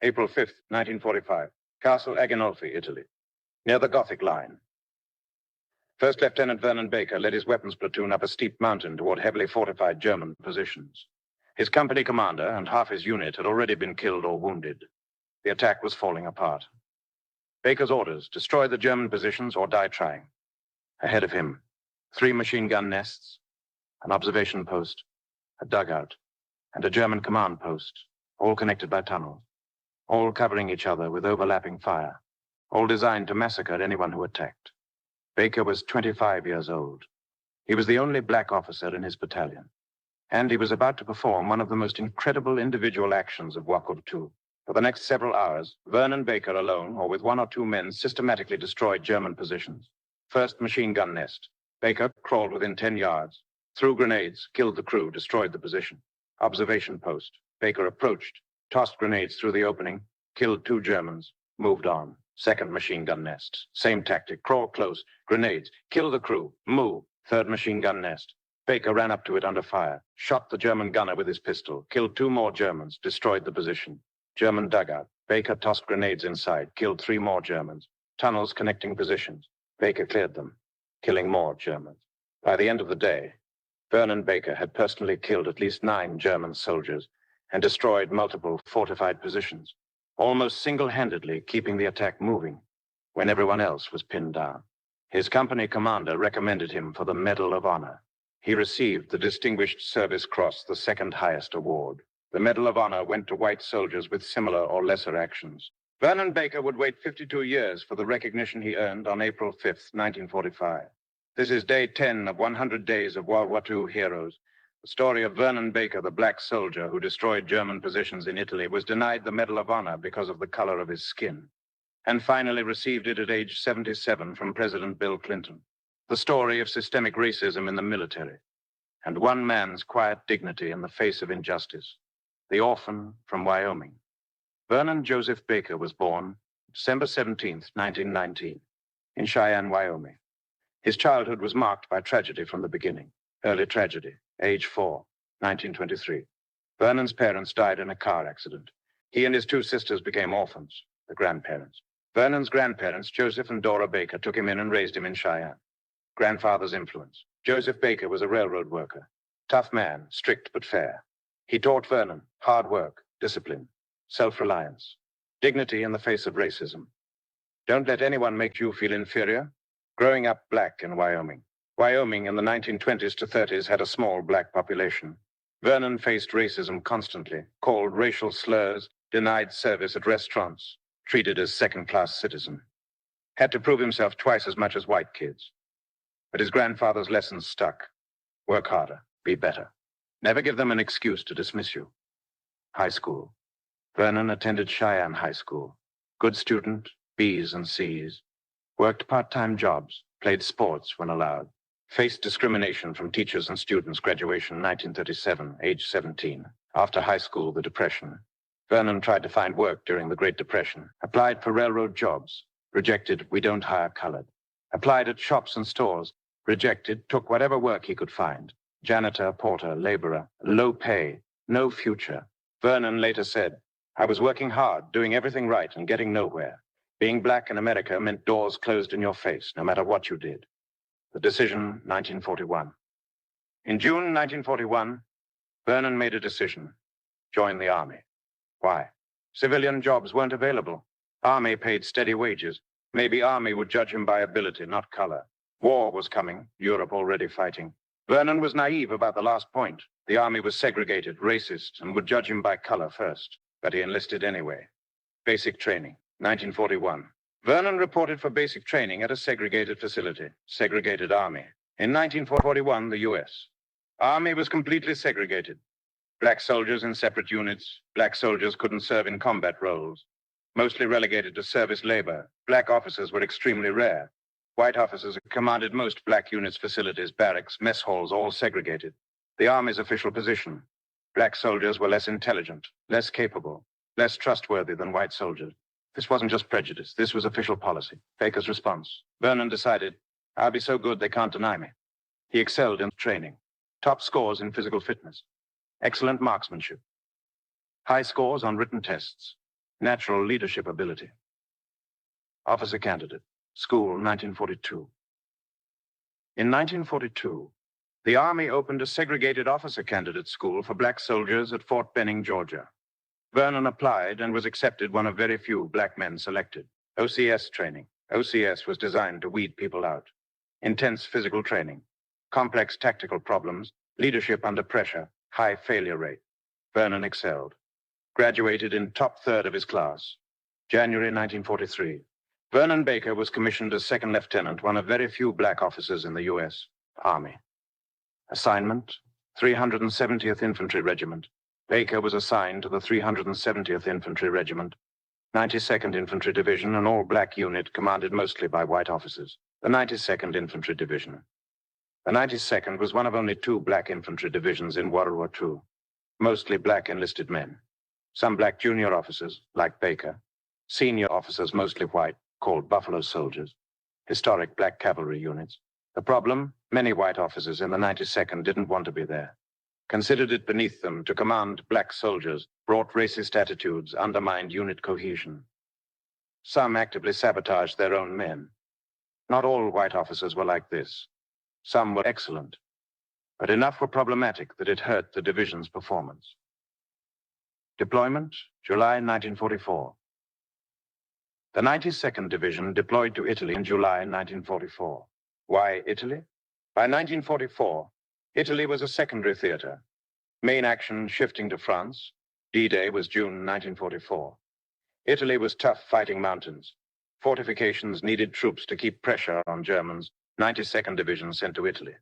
April 5th, 1945. Castle Aghinolfi, Italy. Near the Gothic line. First Lieutenant Vernon Baker led his weapons platoon up a steep mountain toward heavily fortified German positions. His company commander and half his unit had already been killed or wounded. The attack was falling apart. Baker's orders: destroy the German positions or die trying. Ahead of him, 3 machine gun nests, an observation post, a dugout, and a German command post, all connected by tunnels, all covering each other with overlapping fire, all designed to massacre anyone who attacked. Baker was 25 years old. He was the only black officer in his battalion, and he was about to perform one of the most incredible individual actions of World War II. For the next several hours, Vernon Baker alone, or with 1 or 2 men, systematically destroyed German positions. First machine gun nest. Baker crawled within 10 yards, threw grenades, killed the crew, destroyed the position. Observation post. Baker approached, tossed grenades through the opening, killed 2 Germans, moved on. Second machine gun nest. Same tactic. Crawl close, grenades, kill the crew, move. Third machine gun nest. Baker ran up to it under fire, shot the German gunner with his pistol, killed 2 more Germans, destroyed the position. German dugout. Baker tossed grenades inside, killed 3 more Germans. Tunnels connecting positions. Baker cleared them, killing more Germans. By the end of the day, Vernon Baker had personally killed at least 9 German soldiers and destroyed multiple fortified positions, almost single-handedly keeping the attack moving when everyone else was pinned down. His company commander recommended him for the Medal of Honor. He received the Distinguished Service Cross, the second highest award. The Medal of Honor went to white soldiers with similar or lesser actions. Vernon Baker would wait 52 years for the recognition he earned on April 5th, 1945. This is day 10 of 100 Days of World War II Heroes. The story of Vernon Baker, the black soldier who destroyed German positions in Italy, was denied the Medal of Honor because of the color of his skin, and finally received it at age 77 from President Bill Clinton. The story of systemic racism in the military, and one man's quiet dignity in the face of injustice. The orphan from Wyoming. Vernon Joseph Baker was born December 17th, 1919, in Cheyenne, Wyoming. His childhood was marked by tragedy from the beginning. Early tragedy, age 4, 1923. Vernon's parents died in a car accident. He and his 2 sisters became orphans, the grandparents. Vernon's grandparents, Joseph and Dora Baker, took him in and raised him in Cheyenne. Grandfather's influence. Joseph Baker was a railroad worker. Tough man, strict but fair. He taught Vernon hard work, discipline, self-reliance, dignity in the face of racism. Don't let anyone make you feel inferior. Growing up black in Wyoming. Wyoming in the 1920s to 30s had a small black population. Vernon faced racism constantly, called racial slurs, denied service at restaurants, treated as second-class citizen. Had to prove himself twice as much as white kids. But his grandfather's lessons stuck. Work harder, be better. Never give them an excuse to dismiss you. High school. Vernon attended Cheyenne High School. Good student, B's and C's. Worked part-time jobs, played sports when allowed. Faced discrimination from teachers and students. Graduation 1937, age 17. After high school, the Depression. Vernon tried to find work during the Great Depression. Applied for railroad jobs. Rejected, we don't hire colored. Applied at shops and stores. Rejected, took whatever work he could find. Janitor, porter, laborer, low pay, no future. Vernon later said, I was working hard, doing everything right and getting nowhere. Being black in America meant doors closed in your face, no matter what you did. The decision, 1941. In June 1941, Vernon made a decision. Join the army. Why? Civilian jobs weren't available. Army paid steady wages. Maybe army would judge him by ability, not color. War was coming, Europe already fighting. Vernon was naive about the last point. The army was segregated, racist, and would judge him by color first. But he enlisted anyway. Basic training, 1941. Vernon reported for basic training at a segregated facility, segregated army. In 1941, the U.S. Army was completely segregated. Black soldiers in separate units. Black soldiers couldn't serve in combat roles. Mostly relegated to service labor. Black officers were extremely rare. White officers commanded most black units' facilities, barracks, mess halls, all segregated. The Army's official position. Black soldiers were less intelligent, less capable, less trustworthy than white soldiers. This wasn't just prejudice. This was official policy. Baker's response. Vernon decided, I'll be so good they can't deny me. He excelled in training. Top scores in physical fitness. Excellent marksmanship. High scores on written tests. Natural leadership ability. Officer candidate. School, 1942. In 1942, the Army opened a segregated officer candidate school for black soldiers at Fort Benning, Georgia. Vernon applied and was accepted, one of very few black men selected. OCS training. OCS was designed to weed people out. Intense physical training. Complex tactical problems. Leadership under pressure. High failure rate. Vernon excelled. Graduated in top third of his class. January 1943. Vernon Baker was commissioned as second lieutenant, one of very few black officers in the U.S. Army. Assignment, 370th Infantry Regiment. Baker was assigned to the 370th Infantry Regiment, 92nd Infantry Division, an all-black unit commanded mostly by white officers. The 92nd Infantry Division. The 92nd was one of only two black infantry divisions in World War II. Mostly black enlisted men. Some black junior officers, like Baker. Senior officers, mostly white, called Buffalo Soldiers. Historic black cavalry units. The problem, many white officers in the 92nd didn't want to be there. Considered it beneath them to command black soldiers, brought racist attitudes, undermined unit cohesion. Some actively sabotaged their own men. Not all white officers were like this. Some were excellent, but enough were problematic that it hurt the division's performance. Deployment, July 1944. The 92nd Division deployed to Italy in July 1944. Why Italy? By 1944, Italy was a secondary theater. Main action shifting to France. D-Day was June 1944. Italy was tough fighting mountains. Fortifications needed troops to keep pressure on Germans. 92nd Division sent to Italy.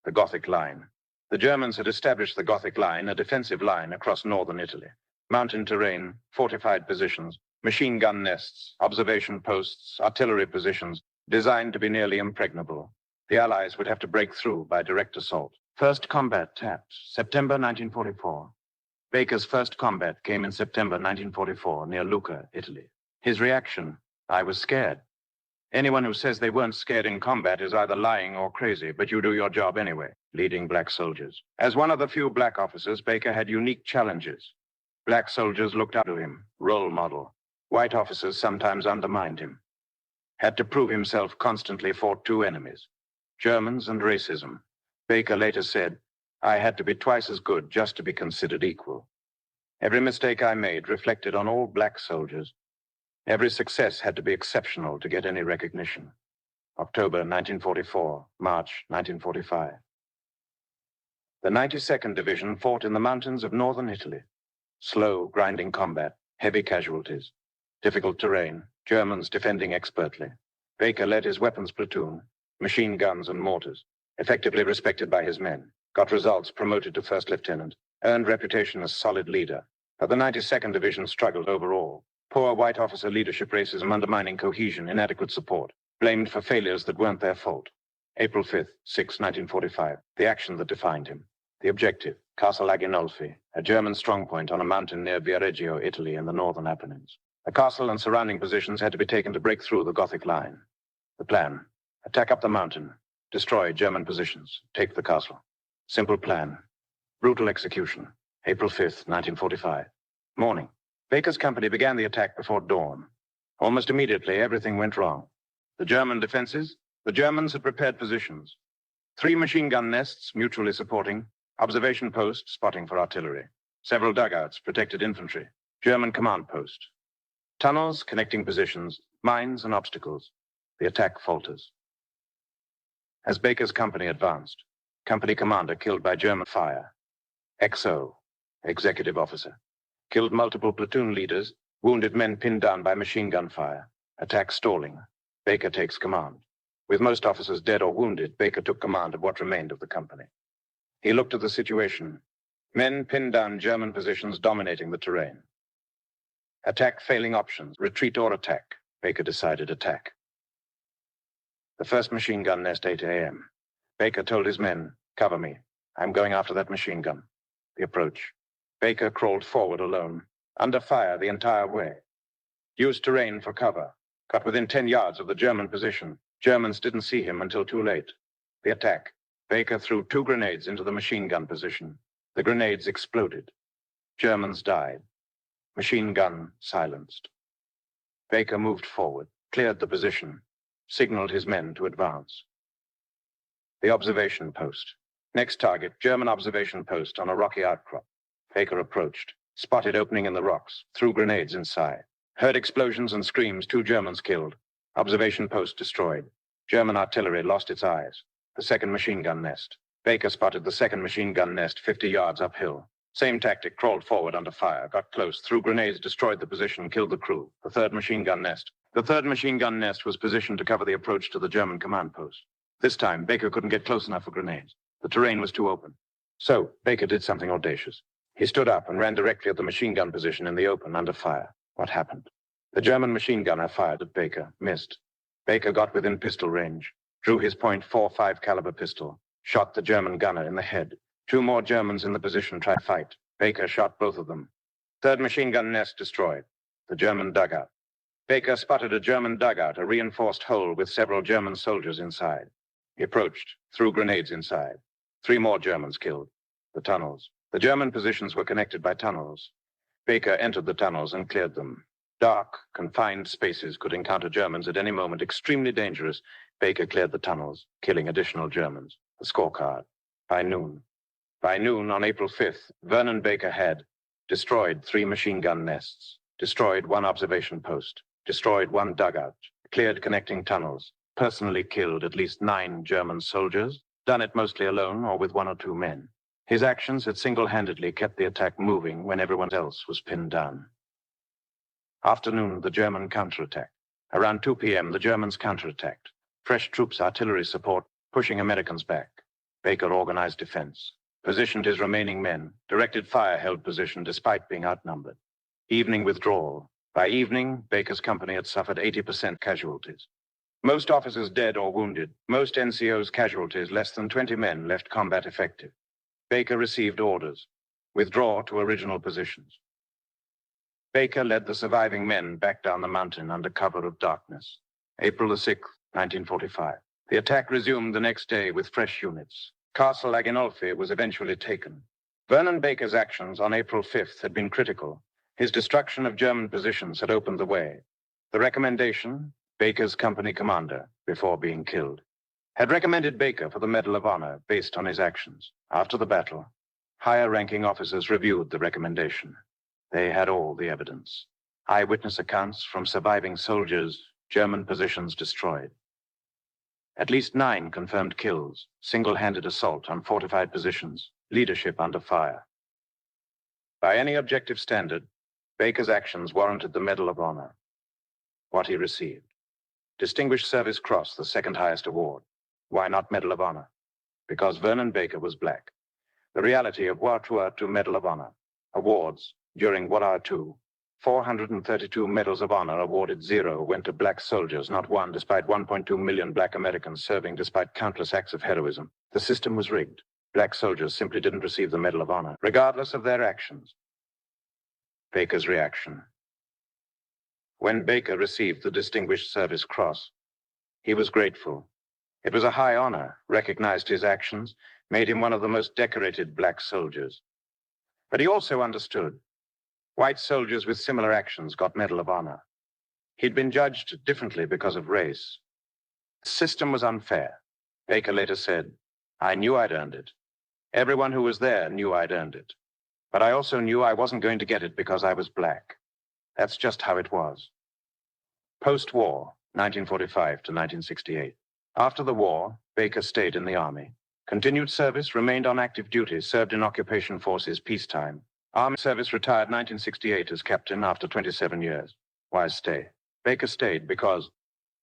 The Gothic Line. The Germans had established the Gothic Line, a defensive line across northern Italy. Mountain terrain, fortified positions, machine gun nests, observation posts, artillery positions, designed to be nearly impregnable. The Allies would have to break through by direct assault. First combat tapped, September 1944. Baker's first combat came in September 1944 near Lucca, Italy. His reaction, I was scared. Anyone who says they weren't scared in combat is either lying or crazy, but you do your job anyway, leading black soldiers. As one of the few black officers, Baker had unique challenges. Black soldiers looked up to him, role model. White officers sometimes undermined him. Had to prove himself constantly, fought two enemies, Germans and racism. Baker later said, I had to be twice as good just to be considered equal. Every mistake I made reflected on all black soldiers. Every success had to be exceptional to get any recognition. October 1944, March 1945. The 92nd Division fought in the mountains of northern Italy. Slow, grinding combat, heavy casualties, difficult terrain, Germans defending expertly. Baker led his weapons platoon, machine guns and mortars, effectively respected by his men, got results, promoted to first lieutenant, earned reputation as solid leader. But the 92nd Division struggled overall. Poor white officer leadership, racism, undermining cohesion, inadequate support, blamed for failures that weren't their fault. April 5th, 1945, the action that defined him. The objective, Castle Aghinolfi, a German strongpoint on a mountain near Viareggio, Italy, in the northern Apennines. The castle and surrounding positions had to be taken to break through the Gothic line. The plan, attack up the mountain, destroy German positions, take the castle. Simple plan. Brutal execution. April 5th, 1945. Morning. Baker's company began the attack before dawn. Almost immediately, everything went wrong. The German defenses? The Germans had prepared positions. 3 machine gun nests, mutually supporting. Observation post, spotting for artillery. Several dugouts, protected infantry. German command post. Tunnels, connecting positions. Mines and obstacles. The attack falters. As Baker's company advanced, company commander killed by German fire. XO, executive officer. Killed multiple platoon leaders, wounded men pinned down by machine gun fire. Attack stalling. Baker takes command. With most officers dead or wounded, Baker took command of what remained of the company. He looked at the situation. Men pinned down German positions dominating the terrain. Attack failing options, retreat or attack. Baker decided attack. The first machine gun nest, 8 a.m. Baker told his men, cover me. I'm going after that machine gun. The approach. Baker crawled forward alone, under fire the entire way. Used terrain for cover, got within 10 yards of the German position. Germans didn't see him until too late. The attack. Baker threw 2 grenades into the machine gun position. The grenades exploded. Germans died. Machine gun silenced. Baker moved forward, cleared the position, signaled his men to advance. The observation post. Next target, German observation post on a rocky outcrop. Baker approached, spotted opening in the rocks, threw grenades inside. Heard explosions and screams, 2 Germans killed. Observation post destroyed. German artillery lost its eyes. The second machine gun nest. Baker spotted the second machine gun nest 50 yards uphill. Same tactic, crawled forward under fire, got close, threw grenades, destroyed the position, killed the crew. The third machine gun nest. The third machine gun nest was positioned to cover the approach to the German command post. This time, Baker couldn't get close enough for grenades. The terrain was too open. So, Baker did something audacious. He stood up and ran directly at the machine gun position in the open under fire. What happened? The German machine gunner fired at Baker, missed. Baker got within pistol range, drew his .45 caliber pistol, shot the German gunner in the head. 2 more Germans in the position tried to fight. Baker shot both of them. Third machine gun nest destroyed. The German dugout. Baker spotted a German dugout, a reinforced hole with several German soldiers inside. He approached, threw grenades inside. 3 more Germans killed. The tunnels. The German positions were connected by tunnels. Baker entered the tunnels and cleared them. Dark, confined spaces could encounter Germans at any moment, extremely dangerous. Baker cleared the tunnels, killing additional Germans. The scorecard. By noon. By noon on April 5th, Vernon Baker had destroyed 3 machine gun nests, destroyed 1 observation post, destroyed 1 dugout, cleared connecting tunnels, personally killed at least 9 German soldiers, done it mostly alone or with 1 or 2 men. His actions had single-handedly kept the attack moving when everyone else was pinned down. Afternoon, the German counterattacked. Around 2 p.m., the Germans counterattacked. Fresh troops, artillery support, pushing Americans back. Baker organized defense, positioned his remaining men, directed fire held position despite being outnumbered. Evening withdrawal. By evening, Baker's company had suffered 80% casualties. Most officers dead or wounded, most NCOs casualties, less than 20 men left combat effective. Baker received orders. Withdraw to original positions. Baker led the surviving men back down the mountain under cover of darkness. April the 6th, 1945. The attack resumed the next day with fresh units. Castle Aghinolfi was eventually taken. Vernon Baker's actions on April 5th had been critical. His destruction of German positions had opened the way. The recommendation, Baker's company commander, before being killed, had recommended Baker for the Medal of Honor based on his actions. After the battle, higher-ranking officers reviewed the recommendation. They had all the evidence. Eyewitness accounts from surviving soldiers, German positions destroyed. At least 9 confirmed kills, single-handed assault on fortified positions, leadership under fire. By any objective standard, Baker's actions warranted the Medal of Honor. What he received: Distinguished Service Cross, the 2nd highest award. Why not Medal of Honor? Because Vernon Baker was black. The reality of World War II Medal of Honor. Awards during World War II. 432 Medals of Honor awarded, 0 went to black soldiers, not 1, despite 1.2 million black Americans serving, despite countless acts of heroism. The system was rigged. Black soldiers simply didn't receive the Medal of Honor, regardless of their actions. Baker's reaction. When Baker received the Distinguished Service Cross, he was grateful. It was a high honor, recognized his actions, made him one of the most decorated black soldiers. But he also understood. White soldiers with similar actions got Medal of Honor. He'd been judged differently because of race. The system was unfair. Baker later said, "I knew I'd earned it. Everyone who was there knew I'd earned it. But I also knew I wasn't going to get it because I was black. That's just how it was." Post-war, 1945 to 1968. After the war, Baker stayed in the Army. Continued service, remained on active duty, served in occupation forces peacetime. Army service, retired 1968 as captain after 27 years. Why stay? Baker stayed because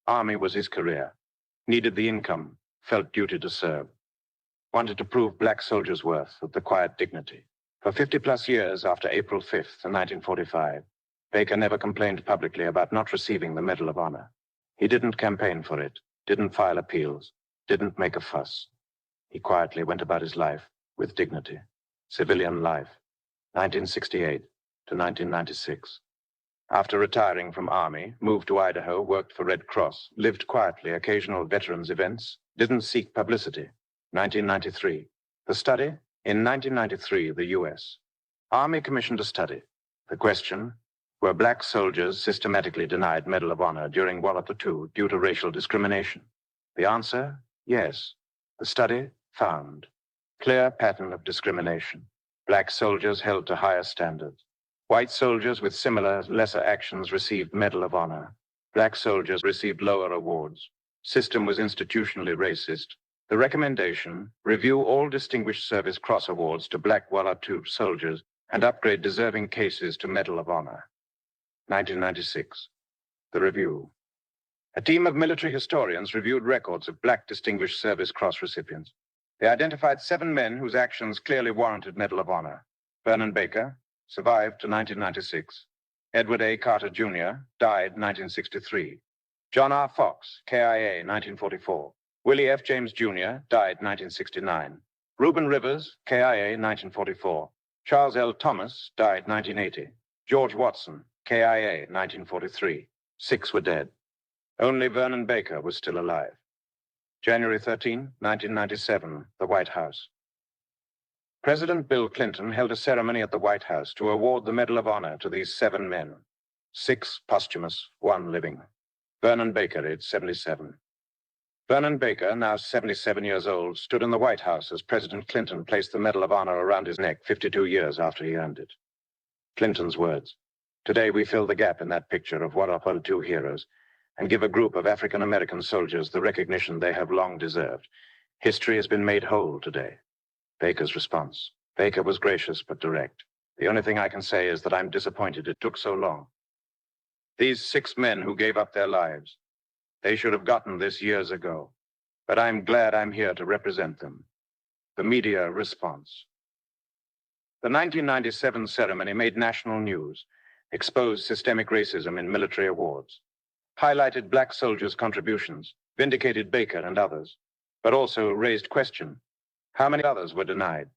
Army was his career. Needed the income, felt duty to serve. Wanted to prove black soldiers' worth with the quiet dignity. For 50-plus years after April 5th, 1945, Baker never complained publicly about not receiving the Medal of Honor. He didn't campaign for it, didn't file appeals, didn't make a fuss. He quietly went about his life with dignity. Civilian life. 1968 to 1996. After retiring from Army, moved to Idaho, worked for Red Cross, lived quietly, occasional veterans events, didn't seek publicity. 1993. The study? In 1993, the U.S. Army commissioned a study. The question, were black soldiers systematically denied Medal of Honor during World War II due to racial discrimination? The answer, yes. The study found clear pattern of discrimination. Black soldiers held to higher standards. White soldiers with similar, lesser actions received Medal of Honor. Black soldiers received lower awards. System was institutionally racist. The recommendation, review all Distinguished Service Cross Awards to Black World War II soldiers and upgrade deserving cases to Medal of Honor. 1996. The review. A team of military historians reviewed records of Black Distinguished Service Cross recipients. They identified 7 men whose actions clearly warranted Medal of Honor. Vernon Baker survived to 1996. Edward A. Carter, Jr. died 1963. John R. Fox, KIA, 1944. Willie F. James, Jr. died 1969. Reuben Rivers, KIA, 1944. Charles L. Thomas died 1980. George Watson, KIA, 1943. 6 were dead. Only Vernon Baker was still alive. January 13, 1997, the White House. President Bill Clinton held a ceremony at the White House to award the Medal of Honor to these 7 men. 6 posthumous, 1 living. Vernon Baker, aged 77. Vernon Baker, now 77 years old, stood in the White House as President Clinton placed the Medal of Honor around his neck 52 years after he earned it. Clinton's words, "Today we fill the gap in that picture of World War II heroes and give a group of African-American soldiers the recognition they have long deserved. History has been made whole today." Baker's response. Baker was gracious but direct. "The only thing I can say is that I'm disappointed it took so long. These 6 men who gave up their lives, they should have gotten this years ago, but I'm glad I'm here to represent them." The media response. The 1997 ceremony made national news, exposed systemic racism in military awards, highlighted black soldiers' contributions, vindicated Baker and others, but also raised question. How many others were denied?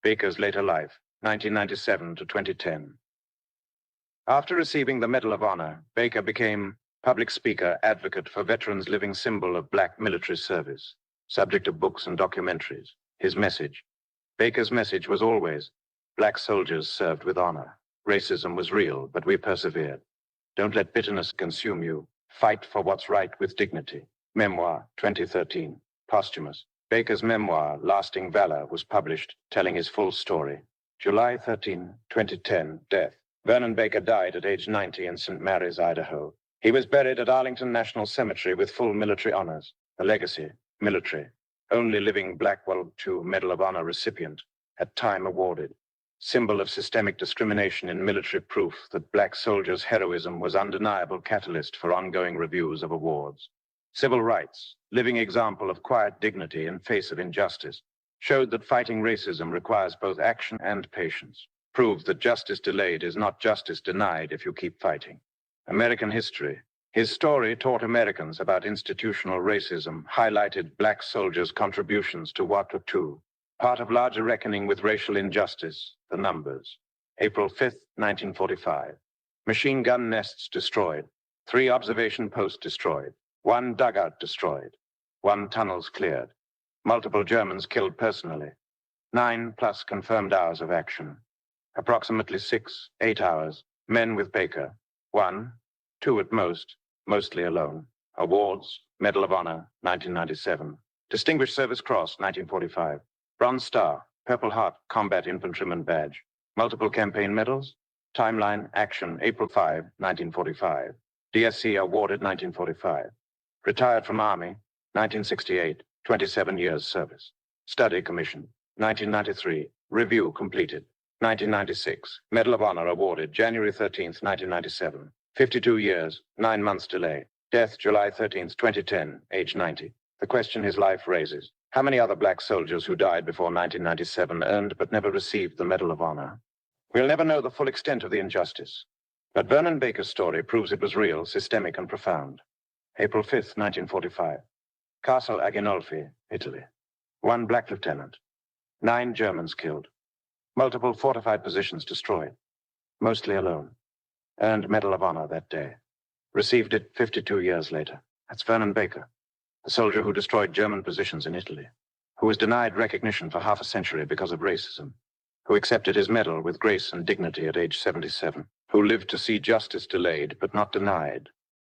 Baker's later life, 1997 to 2010. After receiving the Medal of Honor, Baker became public speaker, advocate for veterans, living symbol of black military service, subject of books and documentaries. His message. Baker's message was always, black soldiers served with honor. Racism was real, but we persevered. Don't let bitterness consume you. Fight for what's right with dignity. Memoir, 2013. Posthumous. Baker's memoir, Lasting Valor, was published, telling his full story. July 13, 2010, death. Vernon Baker died at age 90 in St. Mary's, Idaho. He was buried at Arlington National Cemetery with full military honors. The legacy, military. Only living Black World II Medal of Honor recipient, at time awarded. Symbol of systemic discrimination in military, proof that black soldiers' heroism was undeniable catalyst for ongoing reviews of awards. Civil rights, living example of quiet dignity in face of injustice, showed that fighting racism requires both action and patience. Proved that justice delayed is not justice denied if you keep fighting. American history. His story taught Americans about institutional racism, highlighted black soldiers' contributions to World War II. Part of larger reckoning with racial injustice, the numbers. April 5th, 1945. Machine gun nests destroyed. 3 observation posts destroyed. 1 dugout destroyed. 1 tunnels cleared. Multiple Germans killed personally. 9+ confirmed hours of action. Approximately 6-8 hours. Men with Baker. 1, 2 at most, mostly alone. Awards, Medal of Honor, 1997. Distinguished Service Cross, 1945. Bronze Star, Purple Heart, Combat Infantryman Badge. Multiple campaign medals. Timeline, action, April 5, 1945. DSC awarded 1945. Retired from Army, 1968, 27 years service. Study Commission, 1993. Review completed. 1996. Medal of Honor awarded January 13th, 1997. 52 years, 9 months delay. Death July 13th, 2010, age 90. The question his life raises. How many other black soldiers who died before 1997 earned but never received the Medal of Honor? We'll never know the full extent of the injustice. But Vernon Baker's story proves it was real, systemic, and profound. April 5th, 1945. Castle Aghinolfi, Italy. 1 black lieutenant. 9 Germans killed. Multiple fortified positions destroyed. Mostly alone. Earned Medal of Honor that day. Received it 52 years later. That's Vernon Baker, the soldier who destroyed German positions in Italy, who was denied recognition for half a century because of racism, who accepted his medal with grace and dignity at age 77. who lived to see justice delayed but not denied,